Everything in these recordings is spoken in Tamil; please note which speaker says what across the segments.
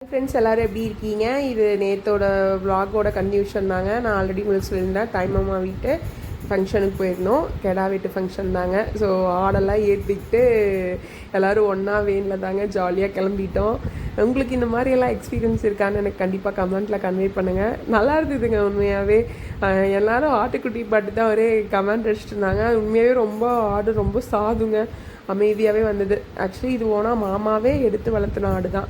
Speaker 1: ஃப்ரெண்ட்ஸ் எல்லோரும் எப்படி இருக்கீங்க? இது நேற்றோட விலாகோட கன்டினியூஷன் தாங்க. நான் ஆல்ரெடி உங்களுக்கு சொல்லியிருந்தேன், தாய்மாமா வீட்டு ஃபங்க்ஷனுக்கு போயிருந்தோம். கெடா வீட்டு ஃபங்க்ஷன் தாங்க. ஸோ ஆடெல்லாம் ஏற்றிக்கிட்டு எல்லோரும் ஒன்றா வேனில் தாங்க ஜாலியாக கிளம்பிட்டோம். உங்களுக்கு இந்த மாதிரியெல்லாம் எக்ஸ்பீரியன்ஸ் இருக்கான்னு எனக்கு கண்டிப்பாக கமெண்ட்டில் கன்வே பண்ணுங்கள். நல்லா இருந்ததுங்க உண்மையாகவே. எல்லோரும் ஆட்டுக்குட்டி பாட்டு தான் ஒரே கமெண்ட் அடிச்சுட்டு இருந்தாங்க. உண்மையாகவே ரொம்ப ஆடு ரொம்ப சாதுங்க, அமைதியாகவே வந்தது. ஆக்சுவலி இது ஓனால் மாமாவே எடுத்து வளர்த்துன ஆடு தான்.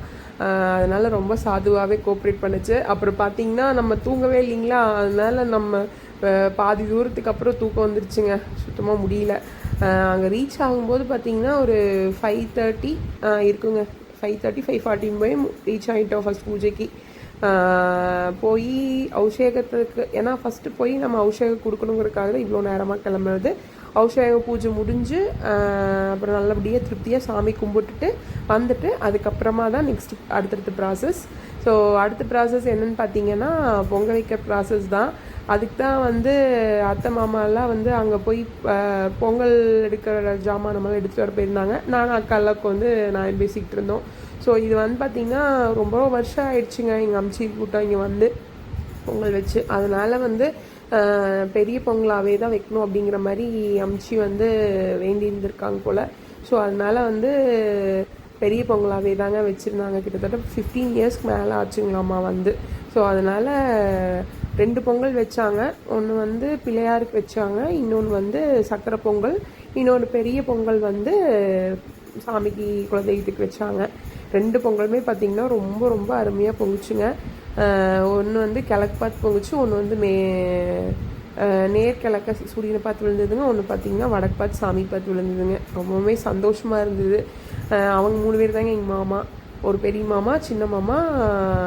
Speaker 1: அதனால் ரொம்ப சாதுவாகவே கோஆப்ரேட் பண்ணுச்சு. அப்புறம் பார்த்திங்கன்னா நம்ம தூங்கவே இல்லைங்களா, அதனால நம்ம பாதி தூரத்துக்கு அப்புறம் தூக்கம் வந்துருச்சுங்க, சுத்தமாக முடியல. அங்கே ரீச் ஆகும்போது பார்த்திங்கன்னா ஒரு 5:30 இருக்குங்க. 5:30 5:40 போய் ரீச் ஆகிட்டோம் ஃபஸ்ட் பூஜைக்கு. போய் அபிஷேகத்துக்கு, ஏன்னா ஃபஸ்ட்டு போய் நம்ம அபிஷேகம் கொடுக்கணுங்கிறதுக்காக தான் இவ்வளோ நேரமாக கிளம்புறது. அபிஷேக பூஜை முடிஞ்சு அப்புறம் நல்லபடியாக திருப்தியாக சாமி கும்பிட்டுட்டு வந்துட்டு அதுக்கப்புறமா தான் நெக்ஸ்ட் அடுத்தடுத்த ப்ராசஸ். ஸோ அடுத்த ப்ராசஸ் என்னென்னு பார்த்தீங்கன்னா பொங்கல் வைக்க ப்ராசஸ் தான். அதுக்கு தான் வந்து அத்தை மாமாலாம் வந்து அங்கே போய் பொங்கல் எடுக்கிற ஜாமானமெல்லாம் எடுத்துகிட்டு வர போயிருந்தாங்க. நானும் அக்காவுக்கு வந்து நான் பேசிக்கிட்டு இருந்தோம். ஸோ இது வந்து பார்த்திங்கன்னா ரொம்ப வருஷம் ஆயிடுச்சுங்க எங்கள் அம்ச்சி கூட்டம் இங்கே வந்து பொங்கல் வச்சு. அதனால் வந்து பெரிய பொங்கலாகவே தான் வைக்கணும் அப்படிங்கிற மாதிரி அம்ச்சி வந்து வேண்டி இருந்திருக்காங்க போல். ஸோ அதனால் வந்து பெரிய பொங்கலாகவே தாங்க வச்சுருந்தாங்க. கிட்டத்தட்ட 15 இயர்ஸ்க்கு மேலே ஆச்சுங்களாம்மா வந்து. ஸோ அதனால் 2 பொங்கல் வச்சாங்க. ஒன்று வந்து பிள்ளையாருக்கு வச்சாங்க, இன்னொன்று வந்து சக்கரை பொங்கல், இன்னொன்று பெரிய பொங்கல் வந்து சாமிக்கு குலதெய்வத்துக்கு வச்சாங்க. 2 பொங்கலுமே பார்த்திங்கன்னா ரொம்ப ரொம்ப அருமையாக பொங்குச்சுங்க. ஒன்று வந்து கிழக்கு பார்த்து பொங்குச்சு, ஒன்று வந்து நேர்கிழக்க சூரியனை பார்த்து விழுந்ததுங்க, ஒன்று பார்த்திங்கன்னா வடக்கு பார்த்து சாமி பார்த்து விழுந்ததுங்க. ரொம்பவுமே சந்தோஷமாக இருந்தது. அவங்க 3 பேர் தாங்க எங்கள் மாமா. ஒரு பெரிய மாமா, சின்ன மாமா,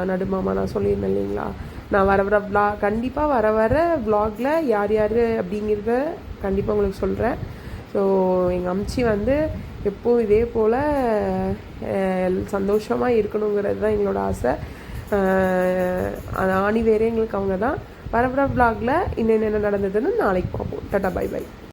Speaker 1: நடு மாமா. நான் சொல்லியிருந்தேன் இல்லைங்களா, நான் வர கண்டிப்பாக வர விலாகில் யார் யார் அப்படிங்கிறத கண்டிப்பாக உங்களுக்கு சொல்கிறேன். ஸோ எங்கள் அம்ச்சி வந்து எப்போவும் இதே போல் சந்தோஷமாக இருக்கணுங்கிறது தான் எங்களோட ஆசை. ஆணி வேறே எங்களுக்கு அவங்க தான். வர விலாகில் இன்னும் என்ன நடந்ததுன்னு நாளைக்கு பார்ப்போம். Tata, bye by.